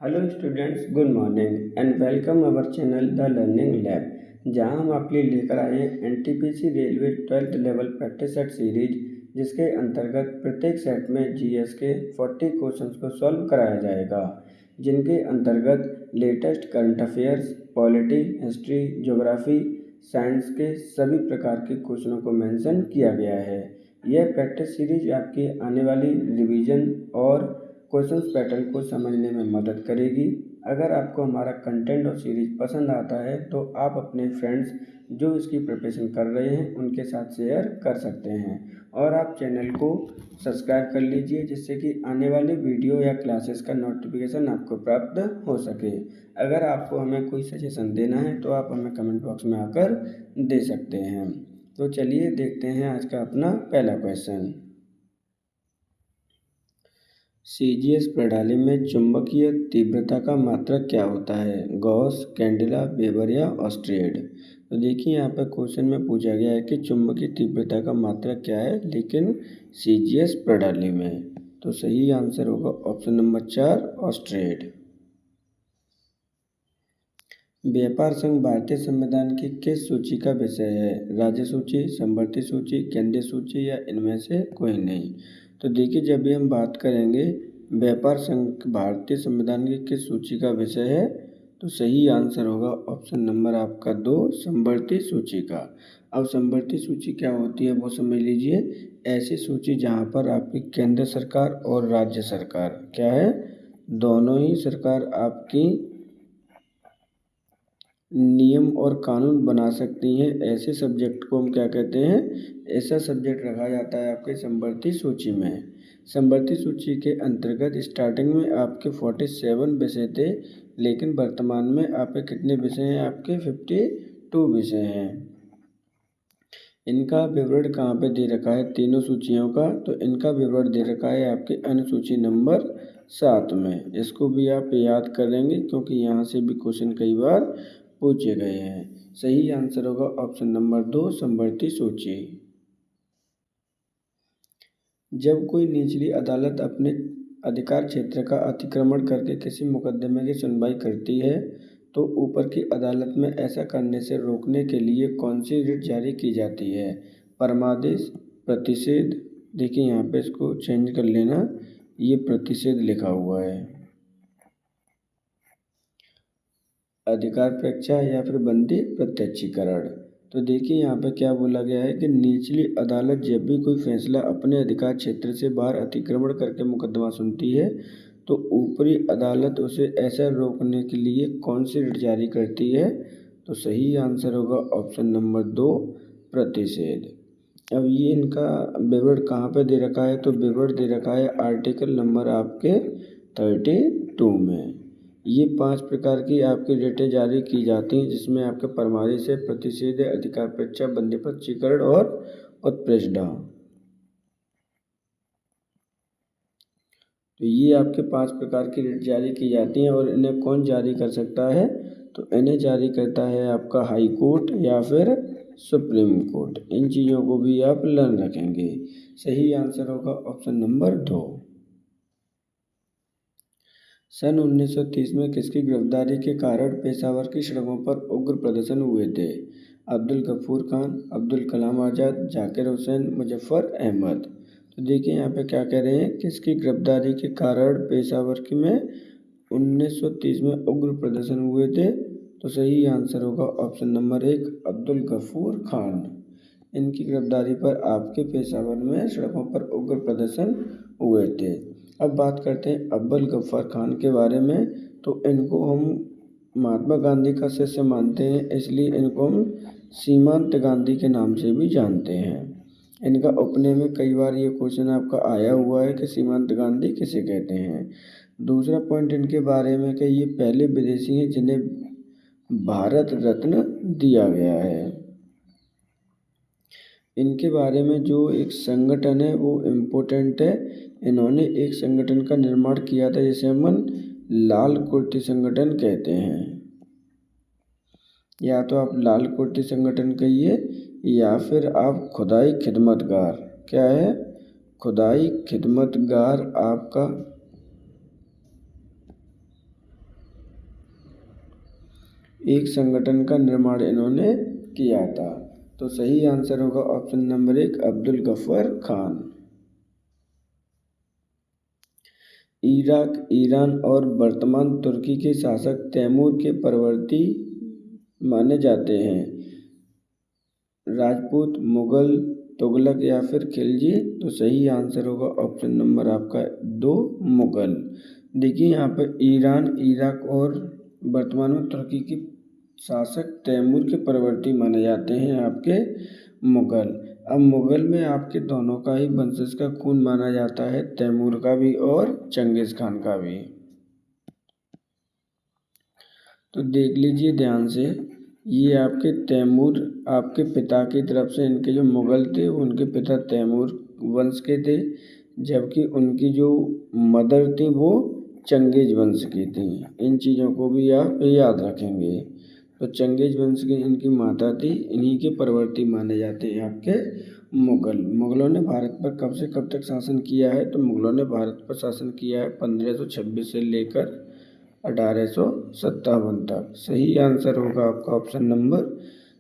Hello students, good morning and welcome our channel the learning lab, जहां हम आपके लिए लेकर आए हैं NTPC railway 12th level practice set series, जिसके अंतर्गत प्रत्येक सेट में जीएस के 40 क्वेश्चंस को सॉल्व कराया जाएगा, जिनके अंतर्गत latest current affairs, polity, history, geography, science के सभी प्रकार के क्वेश्चनों को मेंशन किया गया है। यह प्रैक्टिस सीरीज आपकी आने वाली रिवीजन और क्वेश्चंस पैटर्न को समझने में मदद करेगी। अगर आपको हमारा कंटेंट और सीरीज पसंद आता है तो आप अपने फ्रेंड्स जो इसकी प्रिपरेशन कर रहे हैं उनके साथ शेयर कर सकते हैं, और आप चैनल को सब्सक्राइब कर लीजिए, जिससे कि आने वाले वीडियो या क्लासेस का नोटिफिकेशन आपको प्राप्त हो सके। अगर आपको हमें कोई सजेशन देना है तो आप हमें कमेंट बॉक्स में आकर दे सकते हैं। तो चलिए देखते हैं आज का अपना पहला क्वेश्चन। सीजीएस प्रणाली में चुंबकीय तीव्रता का मात्रक क्या होता है? गॉस, कैंडेला, वेबर या ऑस्ट्रिएड? तो देखिए यहाँ पर क्वेश्चन में पूछा गया है कि चुंबकीय तीव्रता का मात्रक क्या है, लेकिन सीजीएस प्रणाली में। तो सही आंसर होगा ऑप्शन नंबर 4, ऑस्ट्रिएड। व्यापार संघ भारतीय संविधान की किस सूची का विषय है? राज्य सूची, समवर्ती सूची, केंद्रीय सूची या इनमें से कोई नहीं? तो देखिए, जब भी हम बात करेंगे व्यापार संघ भारतीय संविधान की किस सूची का विषय है, तो सही आंसर होगा ऑप्शन नंबर आपका 2, समवर्ती सूची का। अब समवर्ती सूची क्या होती है वो समझ लीजिए। ऐसी सूची जहाँ पर आपकी केंद्र सरकार और राज्य सरकार क्या है, दोनों ही सरकार आपकी नियम और कानून बना सकती हैं। ऐसे सब्जेक्ट को हम क्या कहते हैं, ऐसा सब्जेक्ट रखा जाता है आपके समवर्ती सूची में। समवर्ती सूची के अंतर्गत स्टार्टिंग में आपके 47 विषय थे, लेकिन वर्तमान में आपके कितने विषय हैं? आपके 52 विषय हैं। इनका विवरण कहाँ पे दे रखा है तीनों सूचियों का? तो इनका विवरण दे रखा है आपके अनुसूची नंबर 7 में। इसको भी आप याद कर लेंगे क्योंकि यहाँ से भी क्वेश्चन कई बार पूछे गए हैं। सही आंसर होगा ऑप्शन नंबर 2, समवर्ती सूची। जब कोई निचली अदालत अपने अधिकार क्षेत्र का अतिक्रमण करके किसी मुकदमे की सुनवाई करती है, तो ऊपर की अदालत में ऐसा करने से रोकने के लिए कौन सी रिट जारी की जाती है? परमादेश, प्रतिषेध। देखिए यहाँ पे इसको चेंज कर लेना, ये प्रतिषेध लिखा हुआ है। अधिकार परीक्षा या फिर बंदी प्रत्यक्षीकरण। तो देखिए यहाँ पे क्या बोला गया है कि निचली अदालत जब भी कोई फैसला अपने अधिकार क्षेत्र से बाहर अतिक्रमण करके मुकदमा सुनती है, तो ऊपरी अदालत उसे ऐसा रोकने के लिए कौन सी रिट जारी करती है? तो सही आंसर होगा ऑप्शन नंबर 2, प्रतिषेध। अब ये इनका विवरण कहाँ पे दे रखा है? तो विवरण दे रखा है आर्टिकल नंबर आपके 32 में। ये 5 प्रकार की आपकी रिटें जारी की जाती हैं, जिसमें आपके परमादेश है, प्रतिषेध है, अधिकार परीक्षा, बंदी प्रत्यक्षीकरण और उत्प्रेषण। तो ये आपके 5 प्रकार की रिट जारी की जाती हैं, और इन्हें कौन जारी कर सकता है? तो इन्हें जारी करता है आपका हाई कोर्ट या फिर सुप्रीम कोर्ट। इन चीज़ों को भी आप लर्न रखेंगे। सही आंसर होगा ऑप्शन नंबर 2। सन 1930 में किसकी गिरफ्तारी के कारण पेशावर की सड़कों पर उग्र प्रदर्शन हुए थे? अब्दुल गफूर खान, अब्दुल कलाम आज़ाद, जाकिर हुसैन, मुजफ्फर अहमद। तो देखिए यहाँ पे क्या कह रहे हैं, किसकी गिरफ्तारी के कारण पेशावर की में 1930 में उग्र प्रदर्शन हुए थे? तो सही आंसर होगा ऑप्शन नंबर 1, अब्दुल गफूर खान। इनकी गिरफ्तारी पर आपके पेशावर में सड़कों पर उग्र प्रदर्शन हुए थे। अब बात करते हैं अब्दुल गफ्फार खान के बारे में। तो इनको हम महात्मा गांधी का शिष्य मानते हैं, इसलिए इनको हम सीमांत गांधी के नाम से भी जानते हैं। इनका उपनेम में कई बार ये क्वेश्चन आपका आया हुआ है कि सीमांत गांधी किसे कहते हैं। दूसरा पॉइंट इनके बारे में कि ये पहले विदेशी हैं जिन्हें भारत रत्न दिया गया है। इनके बारे में जो एक संगठन है वो इम्पोर्टेंट है। इन्होंने एक संगठन का निर्माण किया था जिसे हम लाल कुर्ती संगठन कहते हैं। या तो आप लाल कुर्ती संगठन कहिए या फिर आप खुदाई खिदमतगार। क्या है? खुदाई खिदमतगार आपका एक संगठन का निर्माण इन्होंने किया था। तो सही आंसर होगा option number 1 Abdul Gaffar Khan. Iraq, Iran और वर्तमान तुर्की के शासक तैमूर के परवर्ती माने जाते हैं। राजपूत, मुगल, तुगलक या फिर खिलजी। तो सही आंसर होगा ऑप्शन नंबर आपका 2 मुगल। देखिए यहाँ पर ईरान, इराक और वर्तमान में तुर्की के शासक तैमूर के परवर्ती माने जाते हैं आपके मुगल। अब मुगल में आपके दोनों का ही वंशज का खून माना जाता है, तैमूर का भी और चंगेज खान का भी। तो देख लीजिए ध्यान से, ये आपके तैमूर आपके पिता की तरफ से, इनके जो मुगल थे उनके पिता तैमूर वंश के थे, जबकि उनकी जो मदर थी वो चंगेज वंश की थी। इन चीज़ों को भी आप याद रखेंगे। तो चंगेज वंश की इनकी माता थी, इन्हीं के परवर्ती माने जाते हैं आपके मुगल। मुगलों ने भारत पर कब से कब तक शासन किया है? तो मुगलों ने भारत पर शासन किया है 1526 से लेकर 1857 तक। सही आंसर होगा आपका option number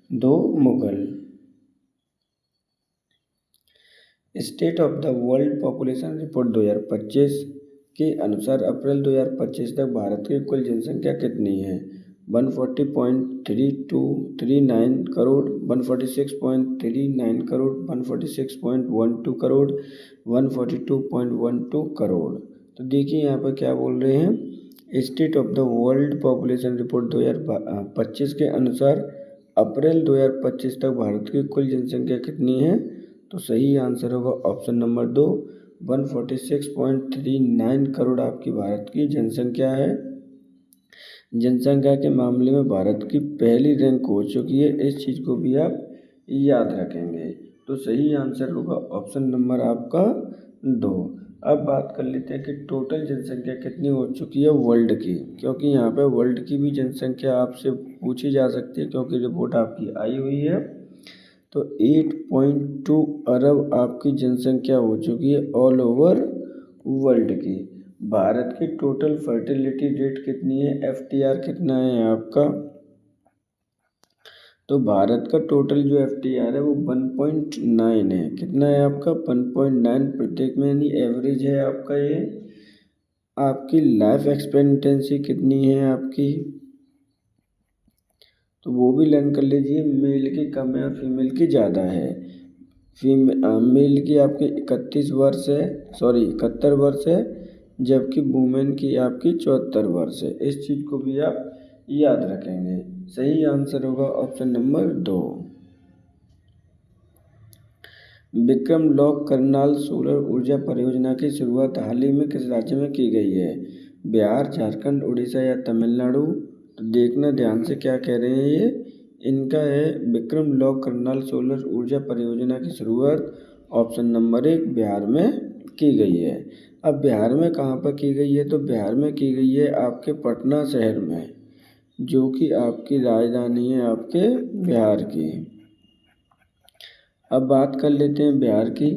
2 Mughal. State of the world population report 2025 के अनुसार अप्रैल 2025 तक भारत की कुल जनसंख्या कितनी है? 140.3239 करोड़, 146.39 करोड़, 146.12 करोड़, 142.12 करोड़। तो देखिए यहाँ पर क्या बोल रहे हैं, state of the world population report 2025 के अनुसार अप्रैल 2025 तक भारत की कुल जनसंख्या कितनी है? तो सही आंसर होगा ऑप्शन नंबर 2 146.39 करोड़ आपकी भारत की जनसंख्या है। जनसंख्या के मामले में भारत की पहली रैंक हो चुकी है, इस चीज़ को भी आप याद रखेंगे। तो सही आंसर होगा ऑप्शन नंबर आपका 2। अब बात कर लेते हैं कि टोटल जनसंख्या कितनी हो चुकी है वर्ल्ड की, क्योंकि यहाँ पे वर्ल्ड की भी जनसंख्या आपसे पूछी जा सकती है, क्योंकि रिपोर्ट आपकी आई हुई है। तो 8.2 अरब आपकी जनसंख्या हो चुकी है ऑल ओवर वर्ल्ड की। भारत की टोटल फर्टिलिटी रेट कितनी है? FTR कितना है आपका? तो भारत का टोटल जो FTR है वो 1.9 है। कितना है आपका? 1.9 प्रत्येक में, यानी एवरेज है आपका ये। आपकी लाइफ एक्सपेक्टेंसी कितनी है आपकी? तो वो भी लर्न कर लीजिए। मेल की कम है और फीमेल की ज़्यादा है। मेल की आपकी 31 वर्ष है, 71 वर्ष है, जबकि वुमेन की आपकी 74 वर्ष है। इस चीज़ को भी आप याद रखेंगे। सही आंसर होगा option number 2। Vikram lock Karnal solar ऊर्जा परियोजना की शुरुआत हाल ही में किस राज्य में की गई है? बिहार, झारखंड, उड़ीसा या तमिलनाडु? तो देखना ध्यान से क्या कह रहे हैं ये। इनका है विक्रम लॉक करनाल सोलर ऊर्जा परियोजना की शुरुआत ऑप्शन नंबर 1 बिहार में की गई है। अब बिहार में कहाँ पर की गई है? तो बिहार में की गई है आपके पटना शहर में, जो कि आपकी राजधानी है आपके बिहार की। अब बात कर लेते हैं बिहार की।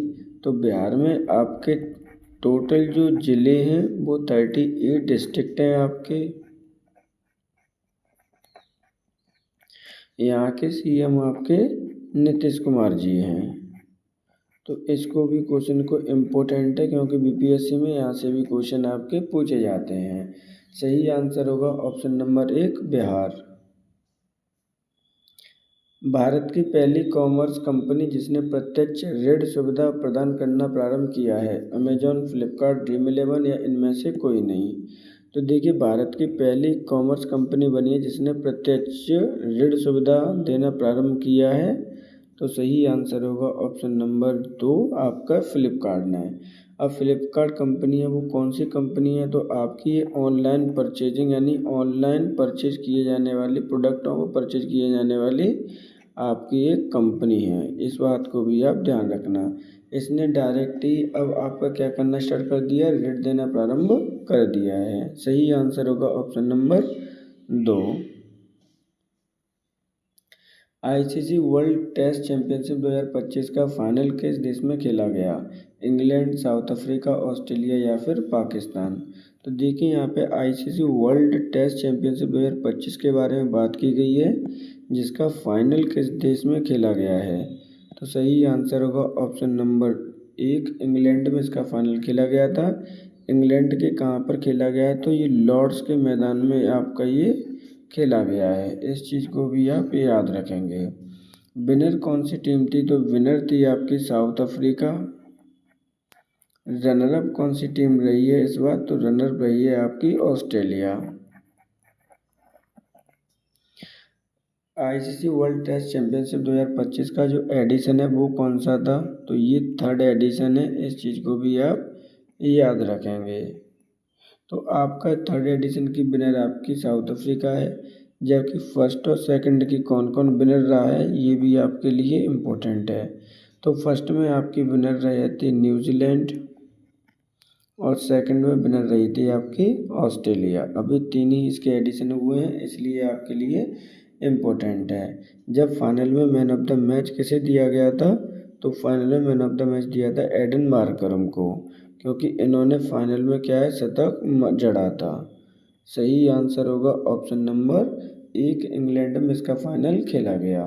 तो बिहार में आपके टोटल जो ज़िले हैं वो 38 डिस्ट्रिक्ट हैं आपके। यहाँ के CM आपके नीतीश कुमार जी हैं। तो इसको भी क्वेश्चन को इम्पोर्टेंट है, क्योंकि BPSC में यहाँ से भी क्वेश्चन आपके पूछे जाते हैं। सही आंसर होगा ऑप्शन नंबर 1 बिहार। भारत की पहली कॉमर्स कंपनी जिसने प्रत्यक्ष ऋण सुविधा प्रदान करना प्रारंभ किया है? अमेजॉन, फ्लिपकार्ट, ड्रीम11 या इनमें से कोई नहीं? तो देखिए भारत की पहली कॉमर्स कंपनी बनी है जिसने प्रत्यक्ष ऋण सुविधा देना प्रारंभ किया है। तो सही आंसर होगा ऑप्शन नंबर 2 आपका फ्लिपकार्ट ने। अब फ्लिपकार्ट कंपनी है वो कौन सी कंपनी है? तो आपकी ऑनलाइन परचेजिंग, यानी ऑनलाइन परचेज किए जाने वाली प्रोडक्टों को परचेज किए जाने वाली आपकी एक कंपनी है। इस बात को भी आप ध्यान रखना। इसने डायरेक्ट ही अब आपका क्या करना स्टार्ट कर दिया, ऋण देना प्रारंभ कर दिया है। सही आंसर होगा option number 2। ICC world test championship 2025 का फाइनल किस देश में खेला गया? इंग्लैंड, साउथ अफ्रीका, ऑस्ट्रेलिया या फिर पाकिस्तान? तो देखिए यहाँ पे आईसीसी वर्ल्ड टेस्ट चैंपियनशिप 2025 के बारे में बात की गई है, जिसका फाइनल किस देश में खेला गया है? तो सही आंसर होगा ऑप्शन नंबर 1, इंग्लैंड में इसका फाइनल खेला गया था। इंग्लैंड के कहाँ पर खेला गया है? तो ये लॉर्ड्स के मैदान में आपका ये खेला गया है। इस चीज़ को भी आप याद रखेंगे। विनर कौन सी टीम थी? तो विनर थी आपकी साउथ अफ्रीका। रनर अप कौन सी टीम रही है इस बार? तो रनर अप रही है आपकी Australia. ICC world test championship 2025 का जो एडिशन है वो कौन सा था? तो ये 3rd एडिशन है। इस चीज़ को भी आप याद रखेंगे। तो आपका 3rd एडिशन की विनर आपकी साउथ अफ्रीका है, जबकि फर्स्ट और सेकंड की कौन कौन विनर रहा है ये भी आपके लिए इम्पोर्टेंट है। तो फर्स्ट में आपकी विनर रही थी न्यूजीलैंड और सेकंड में विनर रही थी आपकी ऑस्ट्रेलिया। अभी 3 ही इसके एडिशन हुए हैं, इसलिए आपके लिए इम्पोर्टेंट है। जब फाइनल में मैन ऑफ द मैच किसे दिया गया था? तो फाइनल में मैन ऑफ द मैच दिया था एडन मार्करम को, क्योंकि इन्होंने फाइनल में क्या है शतक जड़ा था। सही आंसर होगा ऑप्शन नंबर 1, इंग्लैंड में इसका फाइनल खेला गया।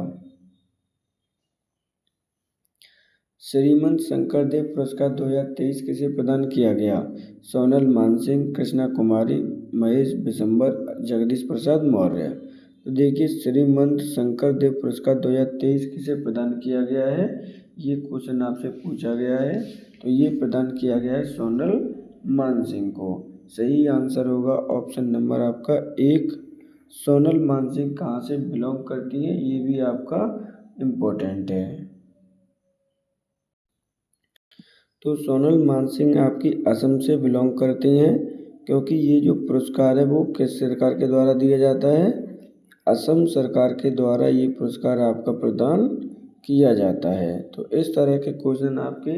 श्रीमंत शंकरदेव पुरस्कार 2023 किसे प्रदान किया गया? सोनल मानसिंह, कृष्णा कुमारी, महेश बिशंबर, जगदीश प्रसाद मौर्य। तो देखिए श्रीमंत शंकरदेव पुरस्कार 2023 किसे प्रदान किया गया है? ये क्वेश्चन आपसे पूछा गया है। तो ये प्रदान किया गया है सोनल मानसिंह को। सही आंसर होगा ऑप्शन नंबर आपका 1। सोनल मानसिंह कहाँ से बिलोंग करती है ये भी आपका इम्पोर्टेंट है। तो सोनल मानसिंह आपकी असम से बिलोंग करती हैं, क्योंकि ये जो पुरस्कार है वो किस सरकार के द्वारा दिया जाता है? असम सरकार के द्वारा ये पुरस्कार आपका प्रदान किया जाता है। तो इस तरह के क्वेश्चन आपके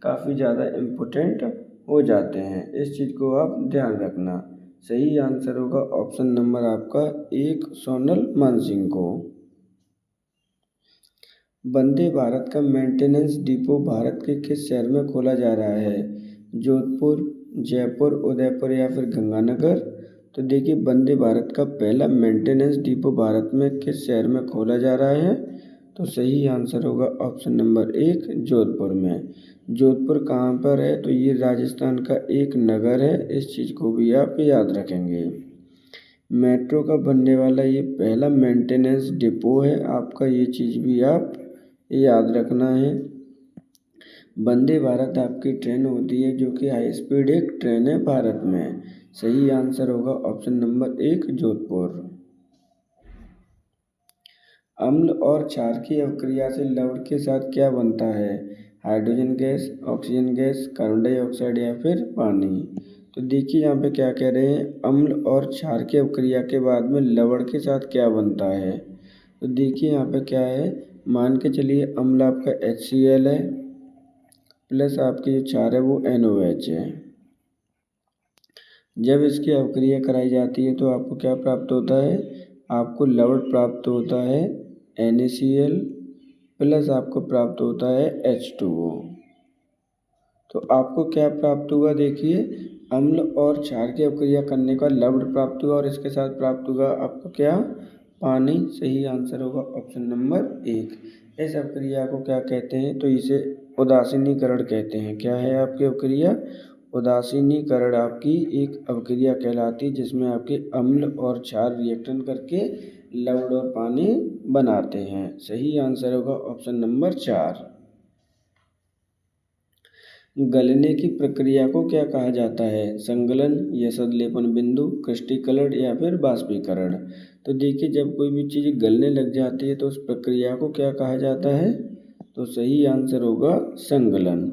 काफ़ी ज़्यादा इम्पोर्टेंट हो जाते हैं, इस चीज़ को आप ध्यान रखना। सही आंसर होगा ऑप्शन नंबर आपका 1, सोनल मानसिंह को। वंदे भारत का मेंटेनेंस डिपो भारत के किस शहर में खोला जा रहा है? जोधपुर, जयपुर, उदयपुर या फिर गंगानगर? तो देखिए वंदे भारत का पहला मेंटेनेंस डिपो भारत में किस शहर में खोला जा रहा है? तो सही आंसर होगा ऑप्शन नंबर 1, जोधपुर में। जोधपुर कहाँ पर है? तो ये राजस्थान का एक नगर है। इस चीज़ को भी आप याद रखेंगे। मेट्रो का बनने वाला ये पहला मेंटेनेंस डिपो है आपका, ये चीज़ भी आप याद रखना है। वंदे भारत आपकी ट्रेन होती है जो कि हाई स्पीड एक ट्रेन है भारत में। सही आंसर होगा ऑप्शन नंबर 1, जोधपुर। अम्ल और क्षार की अवक्रिया से लवण के साथ क्या बनता है? Hydrogen gas, oxygen gas, carbon dioxide या फिर पानी? तो देखिए यहाँ पे क्या कह रहे हैं, अम्ल और क्षार की अवक्रिया के बाद में लवण के साथ क्या बनता है? तो देखिए यहाँ पे क्या है, मान के चलिए अम्ल आपका HCl है, प्लस आपकी जो क्षार है वो NOH है। जब इसकी अवक्रिया कराई जाती है तो आपको क्या प्राप्त होता है? आपको लवण प्राप्त होता है NaCl, प्लस आपको प्राप्त होता है H2O। तो आपको क्या प्राप्त हुआ? देखिए अम्ल और क्षार की अवक्रिया करने का लवण प्राप्त हुआ और इसके साथ प्राप्त हुआ आपको क्या? पानी। सही आंसर होगा ऑप्शन नंबर 1। इस अवक्रिया को क्या कहते हैं? तो इसे उदासीनीकरण कहते हैं। क्या है आपकी अवक्रिया? उदासीनीकरण आपकी एक अवक्रिया कहलाती है, जिसमें आपके अम्ल और क्षार रिएक्शन करके लवण और पानी बनाते हैं। सही आंसर होगा ऑप्शन नंबर 4। गलने की प्रक्रिया को क्या कहा जाता है? संगलन, यशोलेपन बिंदु, क्रिस्टलीकरण या फिर बाष्पीकरण? तो देखिए जब कोई भी चीज़ गलने लग जाती है तो उस प्रक्रिया को क्या कहा जाता है? तो सही आंसर होगा संगलन।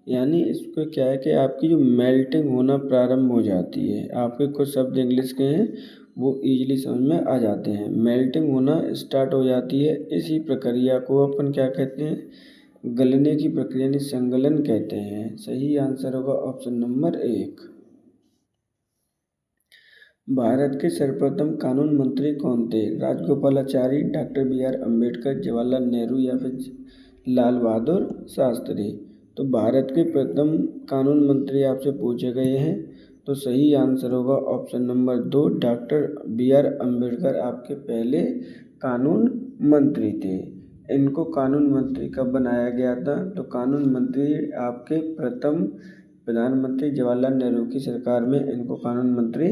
यानी इसको क्या है कि आपकी जो मेल्टिंग होना प्रारंभ हो जाती है। आपके कुछ शब्द इंग्लिश के हैं वो ईजिली समझ में आ जाते हैं। मेल्टिंग होना स्टार्ट हो जाती है, इसी प्रक्रिया को अपन क्या कहते हैं? गलने की प्रक्रिया यानी संगलन कहते हैं। सही आंसर होगा ऑप्शन नंबर 1। भारत के सर्वप्रथम कानून मंत्री कौन थे? Rajagopalachari, doctor B R Ambedkar, Jawaharlal Nehru या फिर लाल बहादुर शास्त्री। तो भारत के प्रथम कानून मंत्री आपसे पूछे गए हैं, तो सही आंसर होगा option number 2, doctor B R Ambedkar आपके पहले कानून मंत्री थे। इनको कानून मंत्री कब बनाया गया था? तो कानून मंत्री आपके प्रथम प्रधानमंत्री जवाहरलाल नेहरू की सरकार में इनको कानून मंत्री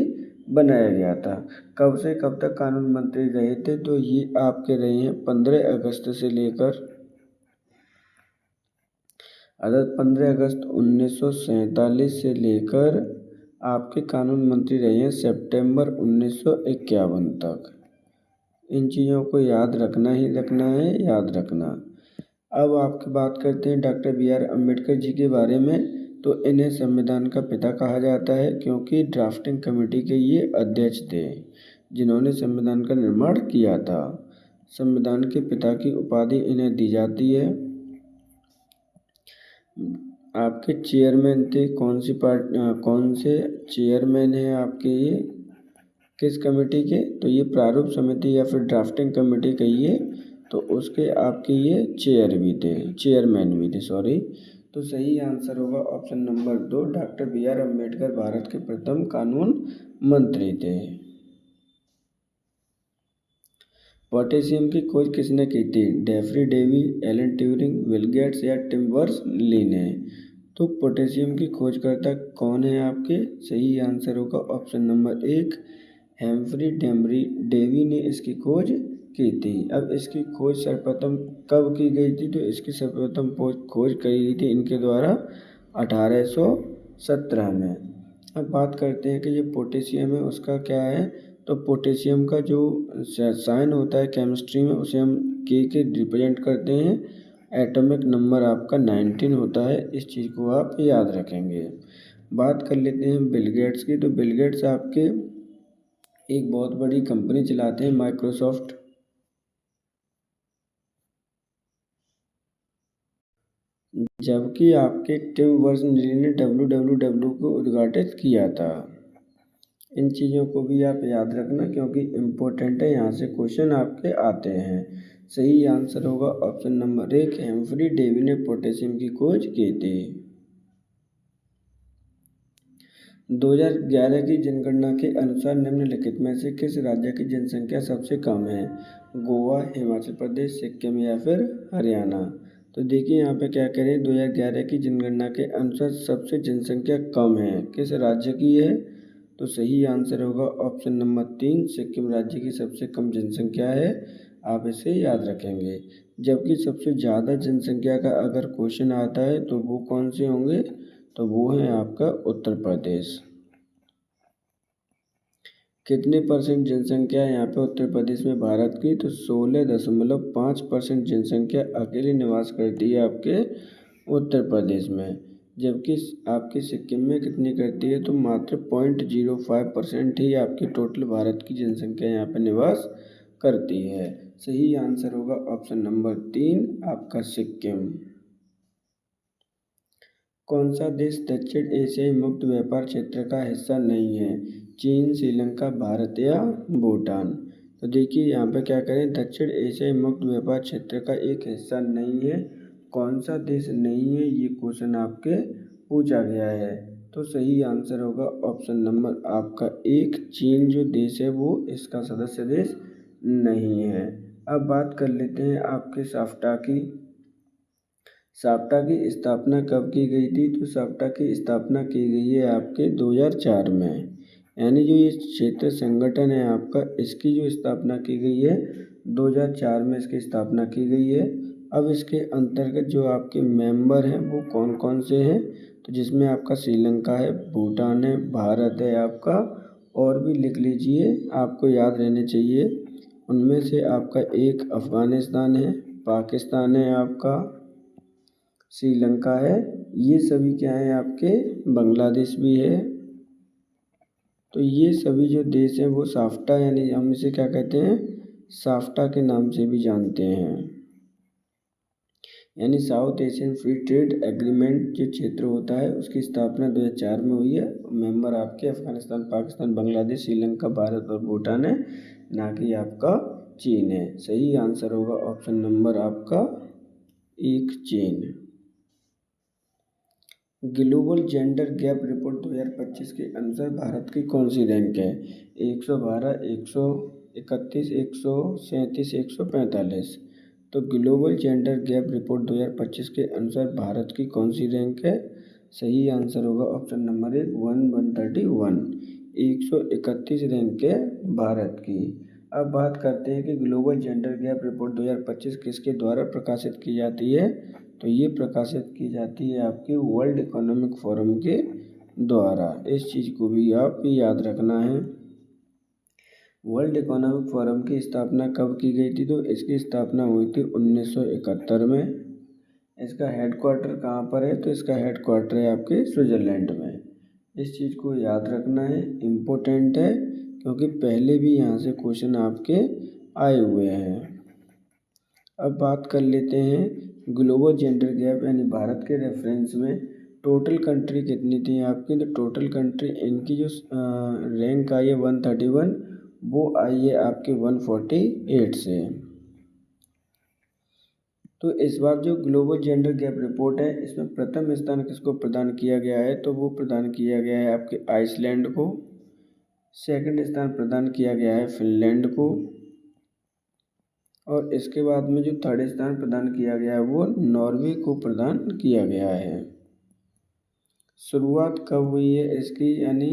बनाया गया था। कब से कब तक कानून मंत्री रहे थे? तो ये आपके रहे हैं 15 अगस्त से लेकर 15 अगस्त 1947 से लेकर आपके कानून मंत्री रहे हैं सितंबर 1951 तक। इन चीज़ों को याद रखना ही रखना है, याद रखना। अब आपकी बात करते हैं doctor B R Ambedkar ji के बारे में। तो इन्हें संविधान का पिता कहा जाता है क्योंकि ड्राफ्टिंग कमेटी के ये अध्यक्ष थे जिन्होंने संविधान का निर्माण किया था। संविधान के पिता की उपाधि इन्हें दी जाती है। आपके चेयरमैन थे कौन से चेयरमैन हैं आपके ये किस कमेटी के? तो ये प्रारूप समिति या फिर ड्राफ्टिंग कमेटी कहिए, तो उसके आपके ये चेयरमैन भी थे सॉरी। तो सही आंसर होगा option number 2, doctor B R Ambedkar Bharat के प्रथम कानून मंत्री थे। पोटेशियम की खोज किसने की थी? डेफ्री Davy, Alan Turing, Bill Gates या टिम बर्नर्स-ली ने? तो पोटेशियम की खोजकर्ता कौन है आपके? सही आंसर होगा ऑप्शन नंबर 1, हेम्फ्री डेवी ने इसकी खोज की थी। अब इसकी खोज सर्वप्रथम कब की गई थी? तो इसकी सर्वप्रथम खोज करी गई थी इनके द्वारा 1817 में। अब बात करते हैं कि जो पोटेशियम है उसका क्या है। तो पोटेशियम का जो साइन होता है केमिस्ट्री में उसे हम के रिप्रेजेंट करते हैं। एटॉमिक नंबर आपका 19 होता है, इस चीज़ को आप याद रखेंगे। बात कर लेते हैं बिल गेट्स की। तो बिल गेट्स आपके एक बहुत बड़ी कंपनी चलाते हैं माइक्रोसॉफ्ट, जबकि आपके टिम बर्नर्स-ली ने WWW को उद्घाटित किया था। इन चीज़ों को भी आप याद रखना क्योंकि इम्पोर्टेंट है, यहाँ से क्वेश्चन आपके आते हैं। सही आंसर होगा ऑप्शन नंबर 1, हेम्फ्री डेवी ने पोटेशियम की खोज की थी। 2011 की जनगणना के अनुसार निम्नलिखित में से किस राज्य की जनसंख्या सबसे कम है? गोवा, हिमाचल प्रदेश, सिक्किम या फिर हरियाणा? तो देखिए यहाँ पे क्या करें, 2011 की जनगणना के अनुसार सबसे जनसंख्या कम है किस राज्य की है? तो सही आंसर होगा ऑप्शन नंबर 3, सिक्किम राज्य की सबसे कम जनसंख्या है, आप इसे याद रखेंगे। जबकि सबसे ज़्यादा जनसंख्या का अगर क्वेश्चन आता है तो वो कौन से होंगे? तो वो है आपका उत्तर प्रदेश। कितने परसेंट जनसंख्या है यहाँ पे उत्तर प्रदेश में भारत की? तो 16.5% जनसंख्या अकेले निवास करती है आपके उत्तर प्रदेश में। जबकि आपके सिक्किम में कितनी करती है? तो मात्र 0.05% ही आपकी टोटल भारत की जनसंख्या यहाँ पे निवास करती है। सही आंसर होगा ऑप्शन नंबर 3 आपका सिक्किम। कौन सा देश दक्षिण एशियाई मुक्त व्यापार क्षेत्र का हिस्सा नहीं है? चीन, श्रीलंका, भारत या भूटान? तो देखिए यहाँ पे क्या करें, दक्षिण एशियाई मुक्त व्यापार क्षेत्र का एक हिस्सा नहीं है। कौन सा देश नहीं है ये क्वेश्चन आपके पूछा गया है। तो सही आंसर होगा ऑप्शन नंबर आपका 1, चीन जो देश है वो इसका सदस्य देश नहीं है। अब बात कर लेते हैं आपके साफ्टा की। साप्टा की स्थापना कब की गई थी? तो साप्टा की स्थापना की गई है आपके 2004 में। यानी जो ये क्षेत्र संगठन है आपका, इसकी जो स्थापना की गई है 2004 में इसकी स्थापना की गई है। अब इसके अंतर्गत जो आपके मेंबर हैं वो कौन कौन से हैं? तो जिसमें आपका श्रीलंका है, भूटान है, भारत है आपका, और भी लिख लीजिए आपको याद रहने चाहिए। उनमें से आपका एक अफ़गानिस्तान है, पाकिस्तान है आपका, श्रीलंका है, ये सभी क्या है आपके, बांग्लादेश भी है। तो ये सभी जो देश हैं वो साफ्टा, यानी हम इसे क्या कहते हैं, साफ्टा के नाम से भी जानते हैं। यानी south Asian free trade agreement जो क्षेत्र होता है उसकी स्थापना 2004 में हुई है। मेंबर आपके अफगानिस्तान, पाकिस्तान, बांग्लादेश, श्रीलंका, भारत और भूटान है, ना कि आपका चीन है। सही आंसर होगा ऑप्शन नंबर आपका 1 चीन। ग्लोबल जेंडर गैप रिपोर्ट 2025 के अनुसार भारत की कौन सी रैंक है? 112, 131, 137, 145। तो ग्लोबल जेंडर गैप रिपोर्ट 2025 के अनुसार भारत की कौन सी रैंक है? सही आंसर होगा ऑप्शन नंबर 131। 131 रैंक है भारत की। अब बात करते हैं कि ग्लोबल जेंडर गैप रिपोर्ट 2025 किसके द्वारा प्रकाशित की जाती है? तो ये प्रकाशित की जाती है आपके वर्ल्ड इकोनॉमिक फोरम के द्वारा। इस चीज़ को भी आप याद रखना है। वर्ल्ड इकोनॉमिक फोरम की स्थापना कब की गई थी? तो इसकी स्थापना हुई थी 1971 में। इसका हेडक्वार्टर कहाँ पर है? तो इसका हेडक्वार्टर है आपके स्विट्ज़रलैंड में। इस चीज़ को याद रखना है, इम्पोर्टेंट है, क्योंकि पहले भी यहाँ से क्वेश्चन आपके आए हुए हैं। अब बात कर लेते हैं ग्लोबल जेंडर गैप यानी भारत के रेफरेंस में टोटल कंट्री कितनी थी आपकी? तो टोटल कंट्री इनकी जो रैंक आई है 131, वो आई है आपके 148 से। तो इस बार जो ग्लोबल जेंडर गैप रिपोर्ट है इसमें प्रथम स्थान किसको प्रदान किया गया है? तो वो प्रदान किया गया है आपके आइसलैंड को। सेकंड स्थान प्रदान किया गया है फिनलैंड को। और इसके बाद में जो थर्ड स्थान प्रदान किया गया है वो नॉर्वे को प्रदान किया गया है। शुरुआत कब हुई है इसकी यानी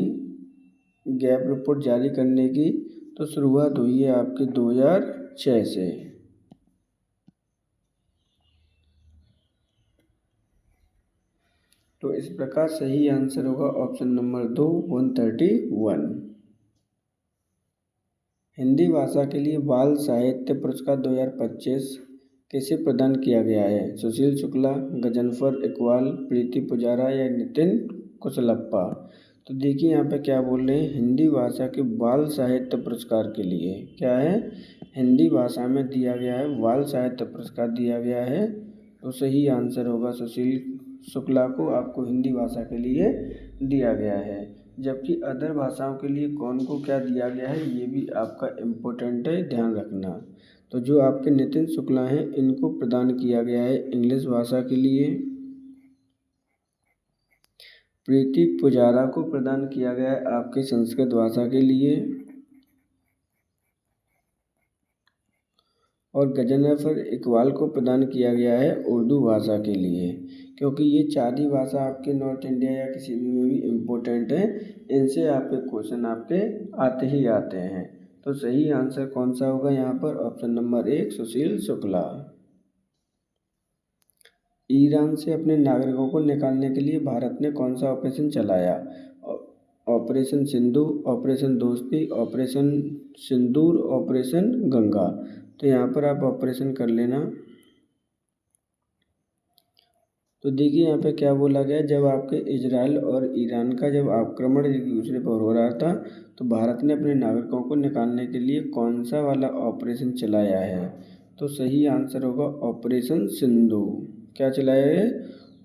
गैप रिपोर्ट जारी करने की? तो शुरुआत हुई है आपकी 2006 से। तो इस प्रकार सही आंसर होगा ऑप्शन नंबर 2 131। हिंदी भाषा के लिए बाल साहित्य पुरस्कार 2025 किसे प्रदान किया गया है? सुशील शुक्ला, गजनफर इकबाल, प्रीति पुजारा या नितिन कुशलप्पा? तो देखिए यहाँ पे क्या बोल रहे हैं, हिंदी भाषा के बाल साहित्य पुरस्कार के लिए क्या है? हिंदी भाषा में दिया गया है, बाल साहित्य पुरस्कार दिया गया है। तो सही आंसर होगा सुशील शुक्ला को आपको हिंदी भाषा के लिए दिया गया है। जबकि अदर भाषाओं के लिए कौन को क्या दिया गया है ये भी आपका इम्पोर्टेंट है, ध्यान रखना। तो जो आपके नितिन शुक्ला हैं इनको प्रदान किया गया है इंग्लिश भाषा के लिए। प्रीति पुजारा को प्रदान किया गया है आपकी संस्कृत भाषा के लिए। और गजनफर इकबाल को प्रदान किया गया है उर्दू भाषा के लिए। क्योंकि ये चार ही भाषा आपके नॉर्थ इंडिया या किसी भी में भी इम्पोर्टेंट है, इनसे आपके क्वेश्चन आपके आते ही आते हैं। तो सही आंसर कौन सा होगा यहाँ पर? ऑप्शन नंबर 1 सुशील शुक्ला। ईरान से अपने नागरिकों को निकालने के लिए भारत ने कौन सा ऑपरेशन चलाया? ऑपरेशन सिंधु, ऑपरेशन दोस्ती, ऑपरेशन सिंदूर, ऑपरेशन गंगा? तो यहाँ पर आप ऑपरेशन कर लेना। तो देखिए यहाँ पे क्या बोला गया, जब आपके इजराइल और ईरान का जब आक्रमण एक दूसरे पर हो रहा था तो भारत ने अपने नागरिकों को निकालने के लिए कौन सा वाला ऑपरेशन चलाया है? तो सही आंसर होगा ऑपरेशन सिंधु। क्या चलाया है?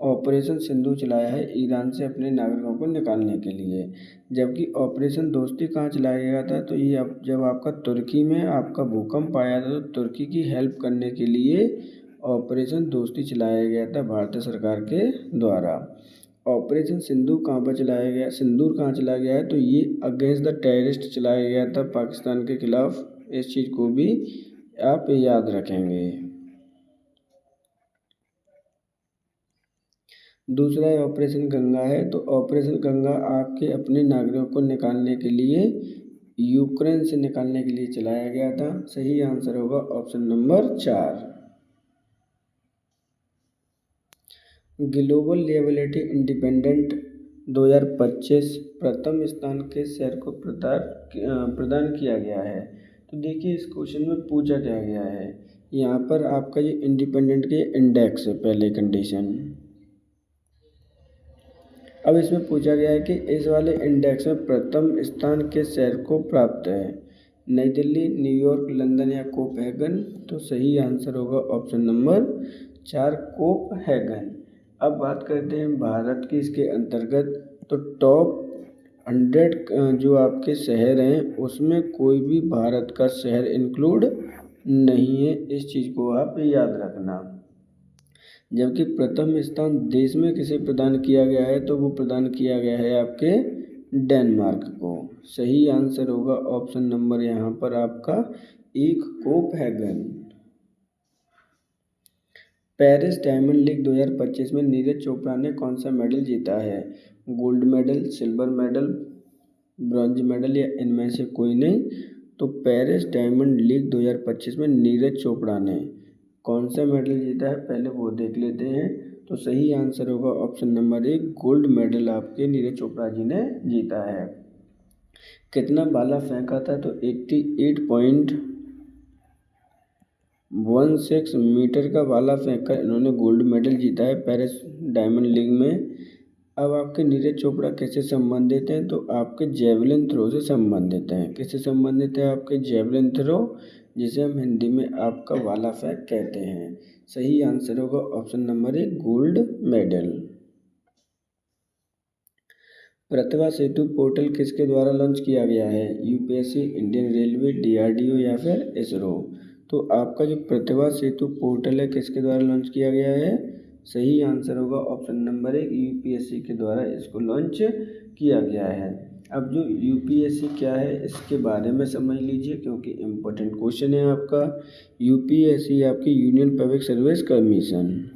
ऑपरेशन सिंधु चलाया है ईरान से अपने नागरिकों को निकालने के लिए। जबकि ऑपरेशन दोस्ती कहाँ चलाया गया था? तो ये जब आपका तुर्की में आपका भूकंप आया था तो तुर्की की हेल्प करने के लिए ऑपरेशन दोस्ती चलाया गया था भारत सरकार के द्वारा। ऑपरेशन सिंदूर कहाँ पर चलाया गया, सिंदूर कहाँ चलाया गया है? तो ये अगेंस्ट द टेररिस्ट चलाया गया था पाकिस्तान के खिलाफ। इस चीज़ को भी आप याद रखेंगे। दूसरा है ऑपरेशन गंगा है। तो ऑपरेशन गंगा आपके अपने नागरिकों को निकालने के लिए यूक्रेन से निकालने के लिए चलाया गया था। सही आंसर होगा option number 4। Global liability independent 2025 प्रथम स्थान के शहर को प्रदान किया गया है। तो देखिए इस क्वेश्चन में पूछा क्या गया है, यहाँ पर आपका ये इंडिपेंडेंट के इंडेक्स है पहले कंडीशन। अब इसमें पूछा गया है कि इस वाले इंडेक्स में प्रथम स्थान के शहर को प्राप्त है, नई दिल्ली, न्यूयॉर्क, लंदन या कोपेनहेगन? तो सही आंसर होगा ऑप्शन नंबर 4 कोपहेगन। अब बात करते हैं भारत की इसके अंतर्गत, तो टॉप 100 जो आपके शहर हैं उसमें कोई भी भारत का शहर इंक्लूड नहीं है, इस चीज़ को आप याद रखना। जबकि प्रथम स्थान देश में किसे प्रदान किया गया है, तो वो प्रदान किया गया है आपके डेनमार्क को। सही आंसर होगा ऑप्शन नंबर यहाँ पर आपका 1 कोपहेगन। पेरिस डायमंड लीग 2025 में नीरज चोपड़ा ने कौन सा मेडल जीता है? Gold medal, silver medal, bronze medal या इनमें से कोई नहीं। तो पेरिस डायमंड लीग 2025 में नीरज चोपड़ा ने कौन सा मेडल जीता है, पहले वो देख लेते हैं। तो सही आंसर होगा ऑप्शन नंबर 1, गोल्ड मेडल आपके नीरज चोपड़ा जी ने जीता है। कितना भाला फेंका था, तो 88.16 मीटर का भाला फेंककर इन्होंने गोल्ड मेडल जीता है पेरिस डायमंड लीग में। अब आपके नीरज चोपड़ा किससे संबंधित हैं, तो आपके जेवलिन थ्रो से संबंधित हैं। किससे संबंधित है? आपके जेवलिन थ्रो, जिसे हम हिंदी में आपका भाला फेंक कहते हैं। सही आंसर होगा ऑप्शन नंबर 1, गोल्ड मेडल। प्रतिभा सेतु पोर्टल किसके द्वारा लॉन्च किया गया है? यूपीएससी, इंडियन रेलवे, डीआरडीओ या फिर इसरो। तो आपका जो प्रतिभा सेतु पोर्टल है किसके द्वारा लॉन्च किया गया है? सही आंसर होगा ऑप्शन नंबर 1, यूपीएससी के द्वारा इसको लॉन्च किया गया है। अब जो यूपीएससी क्या है इसके बारे में समझ लीजिए, क्योंकि इम्पोर्टेंट क्वेश्चन है आपका। यूपीएससी आपकी यूनियन पब्लिक सर्विस कमीशन,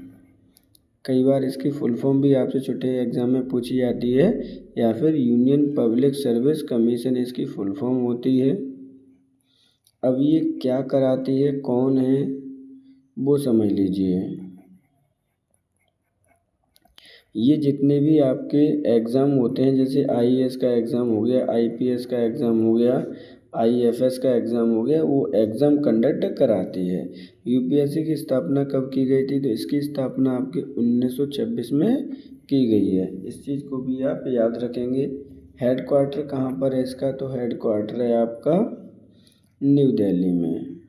कई बार इसकी फुल फॉर्म भी आपसे छोटे एग्जाम में पूछी जाती है, या फिर यूनियन पब्लिक सर्विस कमीशन इसकी फुल फॉर्म होती है। अब ये क्या कराती है, कौन है, वो समझ लीजिए। ये जितने भी आपके एग्ज़ाम होते हैं, जैसे आईएएस का एग्ज़ाम हो गया, आईपीएस का एग्ज़ाम हो गया, आईएफएस का एग्ज़ाम हो गया, वो एग्ज़ाम कंडक्ट कराती है। यूपीएससी की स्थापना कब की गई थी, तो इसकी स्थापना आपके 1926 में की गई है। इस चीज़ को भी आप याद रखेंगे। हेड क्वार्टर कहाँ पर है इसका, तो हेड क्वार्टर है आपका न्यू दिल्ली में।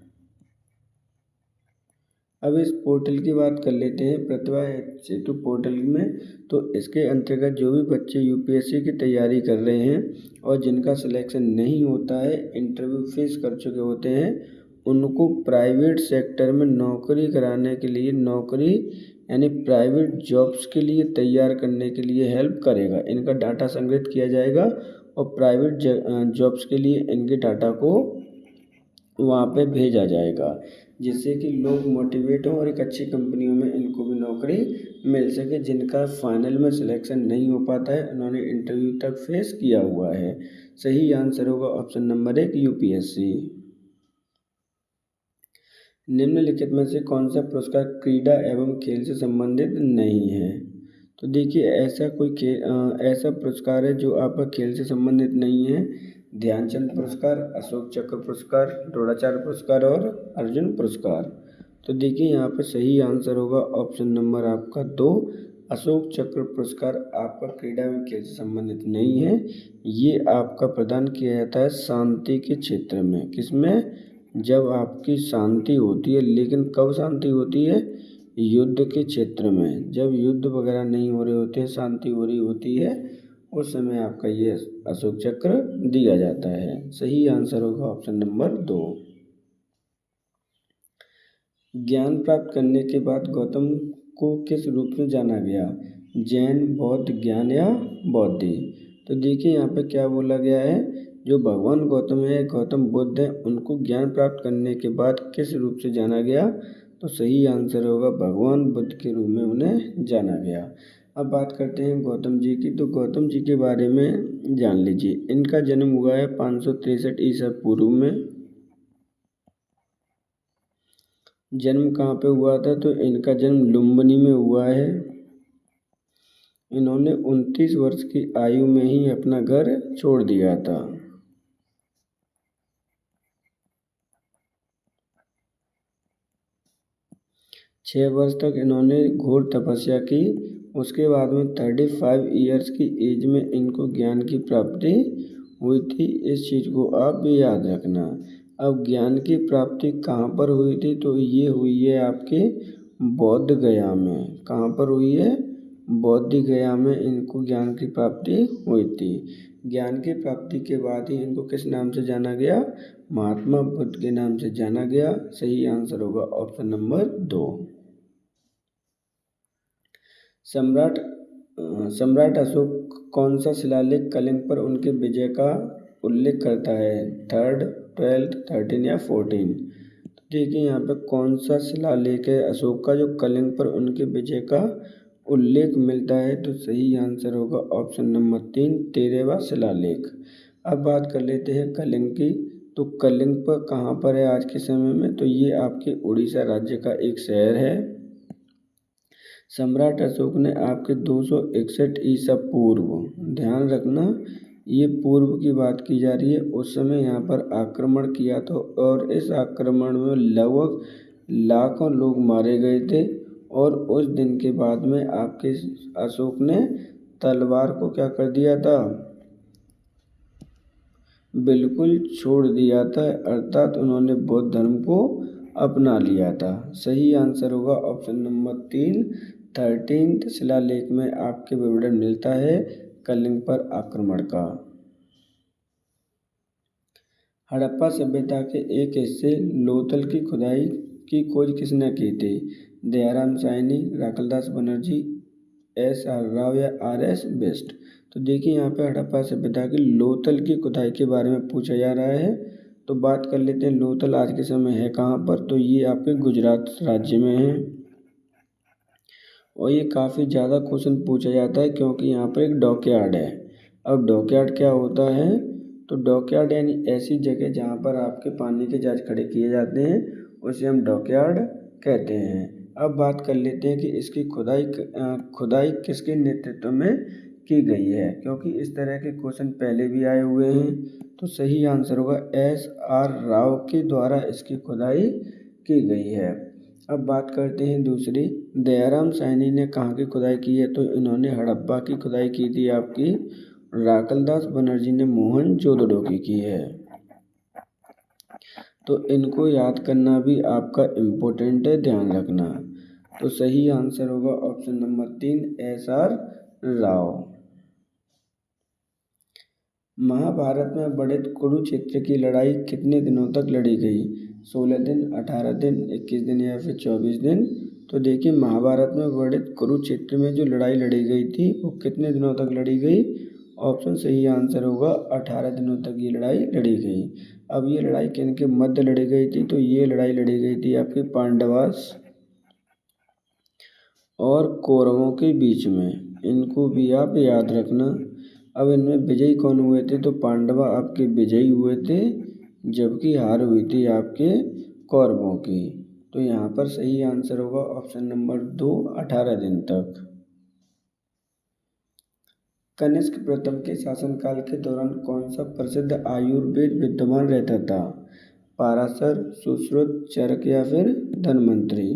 अब इस पोर्टल की बात कर लेते हैं, प्रतिभा सेतु पोर्टल में। तो इसके अंतर्गत जो भी बच्चे यूपीएससी की तैयारी कर रहे हैं और जिनका सिलेक्शन नहीं होता है, इंटरव्यू फेस कर चुके होते हैं, उनको प्राइवेट सेक्टर में नौकरी कराने के लिए, नौकरी यानी प्राइवेट जॉब्स के लिए तैयार करने के लिए हेल्प करेगा। इनका डाटा संग्रहित किया जाएगा और प्राइवेट जॉब्स के लिए इनके डाटा को वहाँ पे भेजा जाएगा, जिससे कि लोग मोटिवेट हों और एक अच्छी कंपनियों में इनको भी नौकरी मिल सके। जिनका फाइनल में सिलेक्शन नहीं हो पाता है, उन्होंने इंटरव्यू तक फेस किया हुआ है। सही आंसर होगा ऑप्शन नंबर 1, यूपीएससी। निम्नलिखित में से कौन सा पुरस्कार क्रीड़ा एवं खेल से संबंधित नहीं है? तो देखिए, ऐसा पुरस्कार है जो आपका खेल से संबंधित नहीं है। ध्यानचंद पुरस्कार, अशोक चक्र पुरस्कार, द्रोणाचार्य पुरस्कार और अर्जुन पुरस्कार। तो देखिए यहाँ पे सही आंसर होगा ऑप्शन नंबर आपका 2, अशोक चक्र पुरस्कार आपका क्रीड़ा एवं खेल से संबंधित नहीं है। ये आपका प्रदान किया जाता है शांति के क्षेत्र में। किसमें? जब आपकी शांति होती है, लेकिन कब शांति होती है? युद्ध के क्षेत्र में। जब युद्ध वगैरह नहीं हो रहे होते हैं, शांति हो रही होती है, उस समय आपका ये अशोक चक्र दिया जाता है। सही आंसर होगा ऑप्शन नंबर 2। ज्ञान प्राप्त करने के बाद गौतम को किस रूप में जाना गया? जैन, बौद्ध, ज्ञान या बौद्धि। तो देखिए यहाँ पे क्या बोला गया है, जो भगवान गौतम है, गौतम बुद्ध है, उनको ज्ञान प्राप्त करने के बाद किस रूप से जाना गया? तो सही आंसर होगा भगवान बुद्ध के रूप में उन्हें जाना गया। अब बात करते हैं गौतम जी की। तो गौतम जी के बारे में जान लीजिए। इनका जन्म हुआ है 563 ईसा पूर्व में। जन्म कहाँ पे हुआ था? तो इनका जन्म लुम्बिनी में हुआ है। इन्होंने 29 वर्ष की आयु में ही अपना घर छोड़ दिया था। 6 वर्ष तक इन्होंने घोर तपस्या की। उसके बाद में 35 ईयर्स की एज में इनको ज्ञान की प्राप्ति हुई थी। इस चीज़ को आप भी याद रखना। अब ज्ञान की प्राप्ति कहाँ पर हुई थी? तो ये हुई है आपके बोध गया में। कहाँ पर हुई है? बोध गया में इनको ज्ञान की प्राप्ति हुई थी। ज्ञान की प्राप्ति के बाद ही इनको किस नाम से जाना गया? महात्मा बुद्ध के नाम से जाना गया। सही आंसर होगा ऑप्शन नंबर 2। सम्राट अशोक कौन सा शिलालेख कलिंग पर उनके विजय का उल्लेख करता है? 3rd, 12th, 13 या 14? देखिए यहाँ पे कौन सा शिलालेख है अशोक का जो कलिंग पर उनके विजय का उल्लेख मिलता है? तो सही आंसर होगा ऑप्शन नंबर 3, 13वां शिलालेख। अब बात कर लेते हैं कलिंग की। तो कलिंग पर कहाँ पर है आज के समय में? तो ये आपके उड़ीसा राज्य का एक शहर है। सम्राट अशोक ने आपके 261 ईसा पूर्व, ध्यान रखना ये पूर्व की बात की जा रही है, उस समय यहाँ पर आक्रमण किया था और इस आक्रमण में लगभग लाखों लोग मारे गए थे। और उस दिन के बाद में आपके अशोक ने तलवार को क्या कर दिया था? बिल्कुल छोड़ दिया था, अर्थात उन्होंने बौद्ध धर्म को अपना लिया था। सही आंसर होगा ऑप्शन नंबर 3, 13th शिलालेख में आपके विवरण मिलता है कलिंग पर आक्रमण का। हड़प्पा सभ्यता के एक हिस्से लोथल की खुदाई की खोज किसने की थी? दयाराम साहनी, राखलदास बनर्जी, SR राव या RS बेस्ट? तो देखिए यहाँ पे हड़प्पा सभ्यता की लोथल की खुदाई के बारे में पूछा जा रहा है। तो बात कर लेते हैं लोथल आज के समय है कहाँ पर? तो ये आपके गुजरात राज्य में है। और ये काफ़ी ज़्यादा क्वेश्चन पूछा जाता है क्योंकि यहाँ पर एक डॉकयार्ड है। अब डॉकयार्ड क्या होता है? तो डॉकयार्ड यानी ऐसी जगह जहाँ पर आपके पानी के जहाज खड़े किए जाते हैं, उसे हम डॉकयार्ड कहते हैं। अब बात कर लेते हैं कि इसकी खुदाई किसके नेतृत्व में की गई है, क्योंकि इस तरह के क्वेश्चन पहले भी आए हुए हैं। तो सही आंसर होगा SR राव के द्वारा इसकी खुदाई की गई है। अब बात करते हैं दूसरी, दयाराम साहनी ने कहाँ की खुदाई की है? तो इन्होंने हड़प्पा की खुदाई की थी आपकी। राखलदास बनर्जी ने मोहनजोदड़ो की है। तो इनको याद करना भी आपका इम्पोर्टेंट है, ध्यान रखना। तो सही आंसर होगा option number 3, SR Rao. Mahabharat में बढ़त कुरुक्षेत्र की लड़ाई कितने दिनों तक लड़ी गई? 16 दिन, 18 दिन, 21 दिन या फिर 24 दिन? तो देखिए महाभारत में बढ़त कुरुक्षेत्र में जो लड़ाई लड़ी गई थी वो कितने दिनों तक लड़ी गई? ऑप्शन सही आंसर होगा 18 दिनों तक ये लड़ाई लड़ी गई। अब ये लड़ाई किन के मध्य लड़ी गई थी? तो ये लड़ाई लड़ी गई थी आपके पांडवास और कौरवों के बीच में। इनको भी आप याद रखना। अब इनमें विजयी कौन हुए थे? तो पांडवा आपके विजयी हुए थे, जबकि हार हुई थी आपके कौरवों की। तो यहाँ पर सही आंसर होगा ऑप्शन नंबर 2, 18 दिन तक। कनिष्क प्रथम के शासनकाल के दौरान कौन सा प्रसिद्ध आयुर्वेद विद्वान रहता था? पाराशर, सुश्रुत, चरक या फिर धन्वंतरी?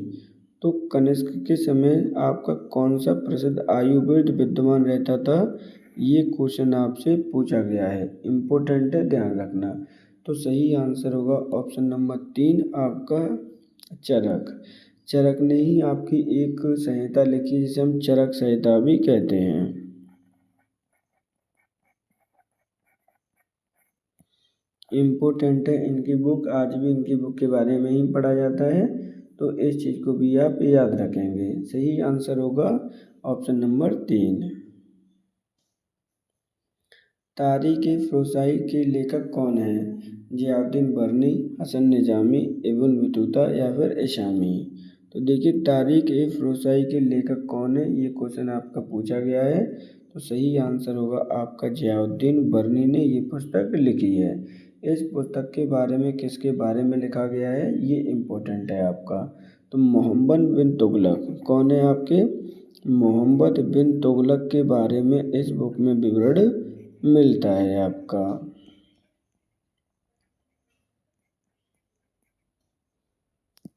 तो कनिष्क के समय आपका कौन सा प्रसिद्ध आयुर्वेद विद्वान रहता था? ये क्वेश्चन आपसे पूछा गया है, इम्पोर्टेंट है, ध्यान रखना। तो सही आंसर होगा ऑप्शन नंबर 3 आपका चरक। चरक ने ही आपकी एक संहिता लिखी जिसे हम चरक संहिता भी कहते हैं। इम्पोर्टेंट है इनकी बुक, आज भी इनकी बुक के बारे में ही पढ़ा जाता है, तो इस चीज़ को भी आप याद रखेंगे। सही आंसर होगा ऑप्शन नंबर 3। तारीख़-ए-फ़रोसाई के लेखक कौन हैं? ज़ियाउद्दीन बरनी, हसन निजामी, इब्न बतूता या फिर इशामी? तो देखिए तारीख़-ए-फ़रोसाई के लेखक कौन है, ये क्वेश्चन आपका पूछा गया है। तो सही आंसर होगा आपका ज़ियाउद्दीन बरनी ने ये पुस्तक लिखी है। इस पुस्तक के बारे में किसके बारे में लिखा गया है, ये इम्पोर्टेंट है आपका। तो मोहम्मद बिन तुगलक कौन है आपके? मोहम्मद बिन तुगलक के बारे में इस बुक में विवरण मिलता है आपका।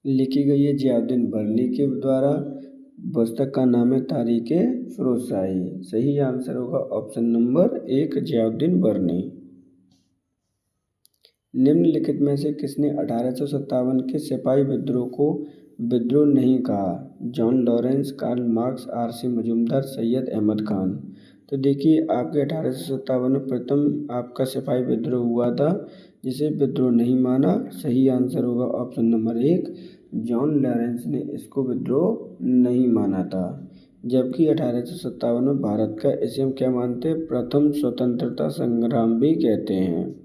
लिखी गई है ज़ियाउद्दीन बरनी के द्वारा। पुस्तक का नाम है तारीख़-ए-फ़रोसाई। सही आंसर होगा ऑप्शन नंबर 1 ज़ियाउद्दीन बरनी। निम्नलिखित में से किसने 1857 के सिपाही विद्रोह को विद्रोह नहीं कहा? John Lawrence, Karl Marx, R C. Majumdar, Syed Ahmed Khan. तो देखिए आपके 1857 में प्रथम आपका सिपाही विद्रोह हुआ था, जिसे विद्रोह नहीं माना। सही आंसर होगा ऑप्शन नंबर 1, जॉन लॉरेंस ने इसको विद्रोह नहीं माना था। जबकि 1857 में भारत का इसे हम क्या मानते हैं? प्रथम स्वतंत्रता संग्राम भी कहते हैं।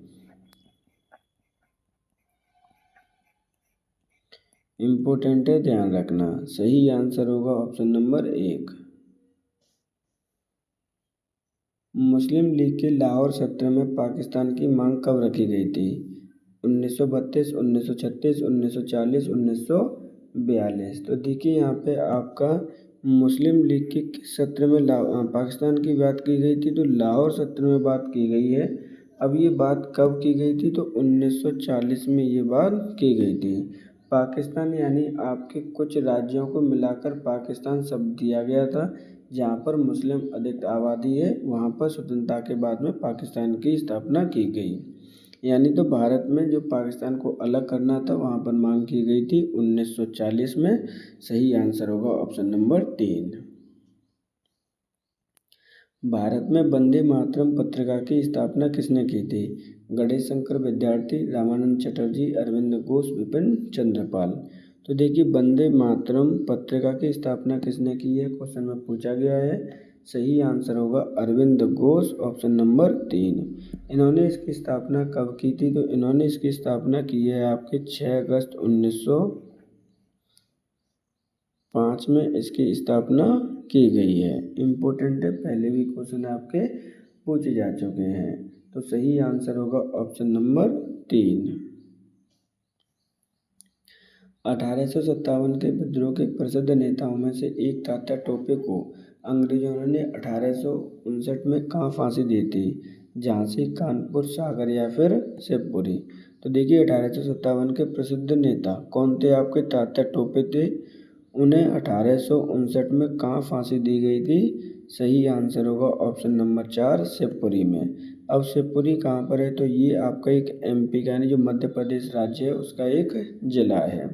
इम्पोर्टेंट है, ध्यान रखना। सही आंसर होगा ऑप्शन नंबर 1। मुस्लिम लीग के लाहौर सत्र में पाकिस्तान की मांग कब रखी गई थी? 1932, 1936, 1940, 1942। तो देखिए यहाँ पे आपका मुस्लिम लीग के किस सत्र में पाकिस्तान की बात की गई थी? तो लाहौर सत्र में बात की गई है। अब ये बात कब की गई थी? तो 1940 में ये बात की गई थी। पाकिस्तान यानी आपके कुछ राज्यों को मिलाकर पाकिस्तान शब्द दिया गया था। जहाँ पर मुस्लिम अधिक आबादी है वहाँ पर स्वतंत्रता के बाद में पाकिस्तान की स्थापना की गई। यानी तो भारत में जो पाकिस्तान को अलग करना था वहाँ पर मांग की गई थी 1940 में। सही आंसर होगा ऑप्शन नंबर 3। भारत में वंदे मातरम पत्रिका की स्थापना किसने की थी? गणेश शंकर विद्यार्थी, रामानंद चटर्जी, अरविंद घोष, विपिन चंद्रपाल। तो देखिए वंदे मातरम पत्रिका की स्थापना किसने की है, क्वेश्चन में पूछा गया है। सही आंसर होगा अरविंद घोष, ऑप्शन नंबर 3। इन्होंने इसकी स्थापना कब की थी? तो इन्होंने इसकी स्थापना की है आपके 6 अगस्त 1905 में इसकी स्थापना की गई है। इम्पोर्टेंट है, पहले भी क्वेश्चन आपके पूछे जा चुके हैं। तो सही आंसर होगा ऑप्शन नंबर 3। 1857 के विद्रोह के प्रसिद्ध नेताओं में से एक तात्या टोपे को अंग्रेजों ने 1859 में कहाँ फांसी दी थी? झांसी, कानपुर, सागर या फिर शिवपुरी। तो देखिए 1857 के प्रसिद्ध नेता कौन थे? आपके तात्या टोपे थे। उन्हें 1859 में कहाँ फांसी दी गई थी? सही आंसर होगा ऑप्शन नंबर 4, शिवपुरी में। अब शिवपुरी कहाँ पर है? तो ये आपका एक एमपी का यानी जो मध्य प्रदेश राज्य है उसका एक जिला है।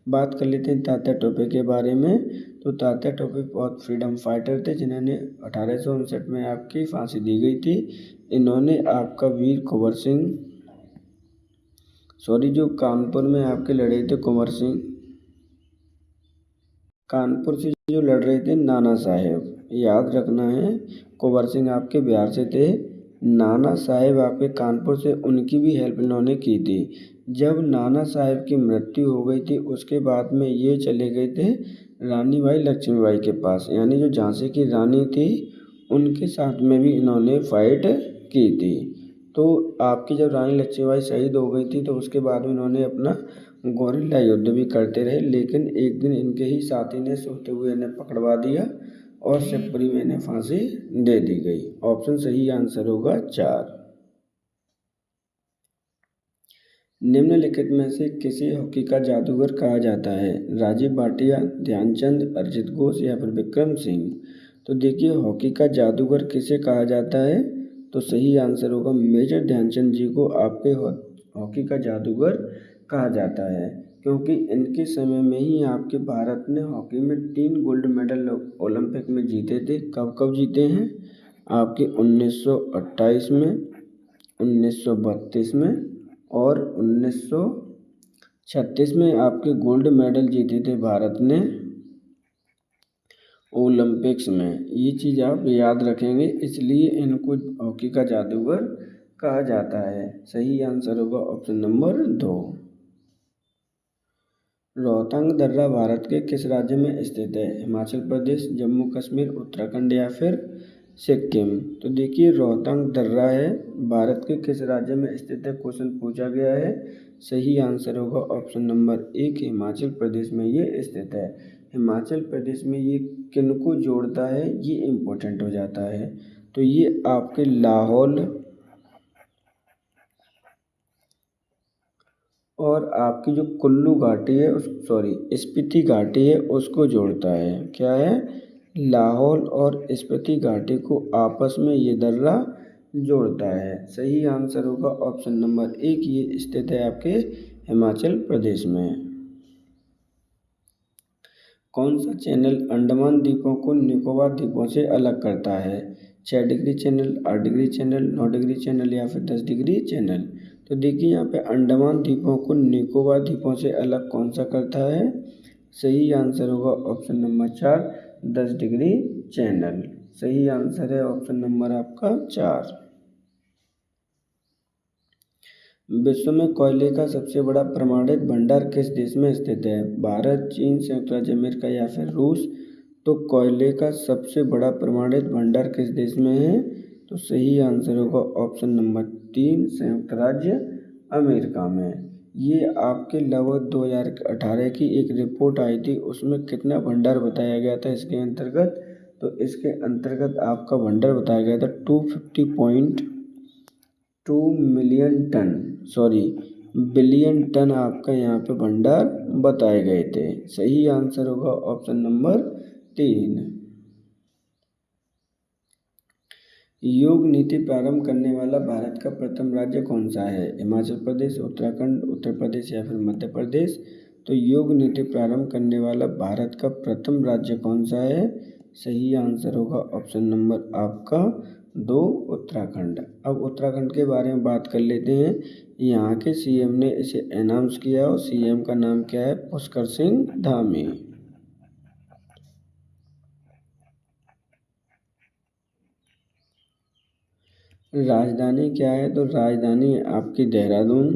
बात कर लेते हैं तात्या टोपे के बारे में। तो तात्या टोपे बहुत फ्रीडम फाइटर थे जिन्होंने 1859 में आपकी फांसी दी गई थी। इन्होंने आपका वीर कुंवर सिंह जो कानपुर में आपके लड़े थे कुंवर सिंह, कानपुर से जो लड़ रहे थे नाना साहेब, याद रखना है। कुंवर सिंह आपके बिहार से थे, नाना साहेब आपके कानपुर से, उनकी भी हेल्प इन्होंने की थी। जब नाना साहेब की मृत्यु हो गई थी उसके बाद में ये चले गए थे रानी बाई लक्ष्मीबाई के पास, यानी जो झांसी की रानी थी उनके साथ में भी इन्होंने फाइट की थी। तो आपकी जब रानी लक्ष्मीबाई शहीद हो गई थी तो उसके बाद में इन्होंने अपना गोरिल्ला युद्ध भी करते रहे, लेकिन एक दिन इनके ही साथी ने सोते हुए इन्हें पकड़वा दिया और शिवपुरी में इन्हें फांसी दे दी गई। ऑप्शन सही आंसर होगा 4। निम्नलिखित में से किसे हॉकी का जादूगर कहा जाता है? राजीव भाटिया, ध्यानचंद, अर्जित घोष या फिर विक्रम सिंह। तो देखिए हॉकी का जादूगर किसे कहा जाता है? तो सही आंसर होगा मेजर ध्यानचंद जी को आपके हॉकी का जादूगर कहा जाता है, क्योंकि इनके समय में ही आपके भारत ने हॉकी में 3 गोल्ड मेडल ओलंपिक में जीते थे। कब कब जीते हैं? आपके 1928 में, 1932 में और 1936 में आपके गोल्ड मेडल जीते थे भारत ने ओलंपिक्स में। ये चीज़ आप याद रखेंगे, इसलिए इनको हॉकी का जादूगर कहा जाता है। सही आंसर होगा ऑप्शन नंबर 2। रोहतांग दर्रा भारत के किस राज्य में स्थित है? हिमाचल प्रदेश, जम्मू कश्मीर, उत्तराखंड या फिर सिक्किम। तो देखिए रोहतांग दर्रा है भारत के किस राज्य में स्थित है, क्वेश्चन पूछा गया है। सही आंसर होगा ऑप्शन नंबर 1, हिमाचल प्रदेश में ये स्थित है। हिमाचल प्रदेश में ये किनको जोड़ता है, ये इम्पोर्टेंट हो जाता है। तो ये आपके लाहौल और आपकी जो कुल्लू घाटी है स्पीति घाटी है उसको जोड़ता है। क्या है? लाहौल और स्पीति घाटी को आपस में ये दर्रा जोड़ता है। सही आंसर होगा ऑप्शन नंबर 1, ये स्थित है आपके हिमाचल प्रदेश में। कौन सा चैनल अंडमान द्वीपों को निकोबार द्वीपों से अलग करता है? 6 degree channel, 8 degree channel, 9 degree channel या फिर 10 डिग्री चैनल। तो देखिए यहाँ पे अंडमान द्वीपों को निकोबार द्वीपों से अलग कौन सा करता है? सही आंसर होगा ऑप्शन नंबर 4, 10 डिग्री चैनल। सही आंसर है ऑप्शन नंबर आपका 4। विश्व में कोयले का सबसे बड़ा प्रमाणित भंडार किस देश में स्थित है? भारत, चीन, संयुक्त राज्य अमेरिका या फिर रूस। तो कोयले का सबसे बड़ा प्रमाणित भंडार किस देश में है? तो सही आंसर होगा ऑप्शन नंबर 3, संयुक्त राज्य अमेरिका में। ये आपके लगभग 2018 की एक रिपोर्ट आई थी, उसमें कितना भंडार बताया गया था इसके अंतर्गत? तो इसके अंतर्गत आपका भंडार बताया गया था 250.2 million ton, sorry billion ton आपका यहाँ पे भंडार बताए गए थे। सही आंसर होगा ऑप्शन नंबर 3। योग नीति प्रारंभ करने वाला भारत का प्रथम राज्य कौन सा है? हिमाचल प्रदेश, उत्तराखंड, उत्तर प्रदेश या फिर मध्य प्रदेश। तो योग नीति प्रारंभ करने वाला भारत का प्रथम राज्य कौन सा है? सही आंसर होगा ऑप्शन नंबर आपका 2, उत्तराखंड। अब उत्तराखंड के बारे में बात कर लेते हैं। यहाँ के सीएम ने इसे अनाउंस किया और सीएम का नाम क्या है? पुष्कर सिंह धामी। राजधानी क्या है? तो राजधानी आपकी देहरादून,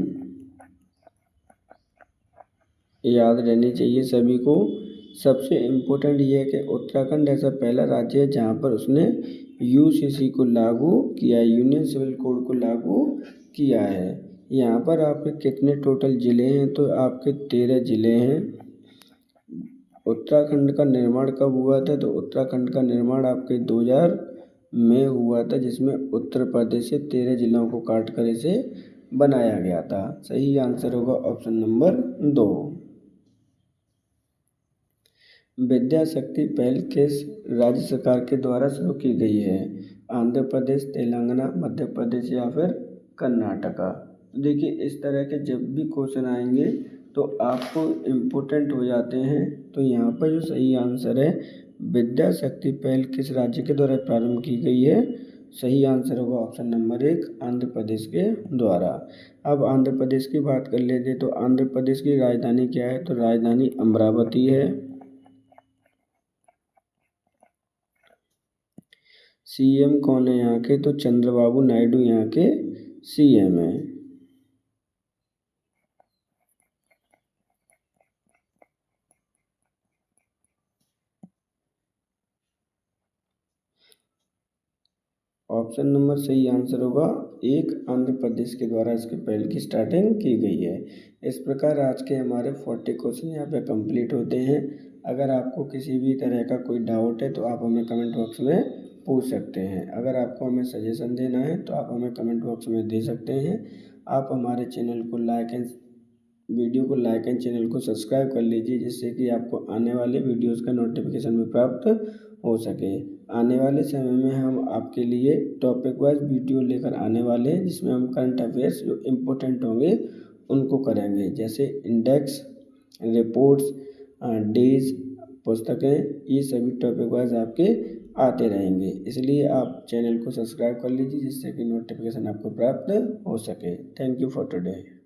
याद रहनी चाहिए सभी को। सबसे इम्पोर्टेंट ये है कि उत्तराखंड ऐसा पहला राज्य है जहाँ पर उसने यूसीसी को लागू किया है, यूनियन सिविल कोड को लागू किया है। यहाँ पर आपके कितने टोटल ज़िले हैं? तो आपके 13 ज़िले हैं। उत्तराखंड का निर्माण कब हुआ था? तो उत्तराखंड का निर्माण आपके 2000 में हुआ था, जिसमें उत्तर प्रदेश से 13 जिलों को काट कर इसे बनाया गया था। सही आंसर होगा ऑप्शन नंबर 2। विद्या शक्ति पहल किस राज्य सरकार के द्वारा शुरू की गई है? आंध्र प्रदेश, तेलंगाना, मध्य प्रदेश या फिर कर्नाटका। देखिए इस तरह के जब भी क्वेश्चन आएंगे तो आपको इम्पोर्टेंट हो जाते हैं। तो यहाँ पर जो सही आंसर है, विद्या शक्ति पहल किस राज्य के द्वारा प्रारंभ की गई है? सही आंसर होगा ऑप्शन नंबर 1, आंध्र प्रदेश के द्वारा। अब आंध्र प्रदेश की बात कर लेते हैं। तो आंध्र प्रदेश की राजधानी क्या है? तो राजधानी अमरावती है। सीएम कौन है यहाँ के? तो चंद्रबाबू नायडू यहाँ के सीएम हैं। ऑप्शन नंबर सही आंसर होगा 1, आंध्र प्रदेश के द्वारा इसके पहल की स्टार्टिंग की गई है। इस प्रकार आज के हमारे 40 क्वेश्चन यहाँ पे कंप्लीट होते हैं। अगर आपको किसी भी तरह का कोई डाउट है तो आप हमें कमेंट बॉक्स में पूछ सकते हैं। अगर आपको हमें सजेशन देना है तो आप हमें कमेंट बॉक्स में दे सकते हैं। आप हमारे चैनल को वीडियो को लाइक एंड चैनल को सब्सक्राइब कर लीजिए, जिससे कि आपको आने वाले वीडियोस का नोटिफिकेशन भी प्राप्त हो सके। आने वाले समय में हम आपके लिए टॉपिक वाइज वीडियो लेकर आने वाले हैं, जिसमें हम करंट अफेयर्स जो इम्पोर्टेंट होंगे उनको करेंगे, जैसे इंडेक्स, रिपोर्ट्स, डेज, पुस्तकें, ये सभी टॉपिक वाइज आपके आते रहेंगे। इसलिए आप चैनल को सब्सक्राइब कर लीजिए, जिससे कि नोटिफिकेशन आपको प्राप्त हो सके। Thank you for today.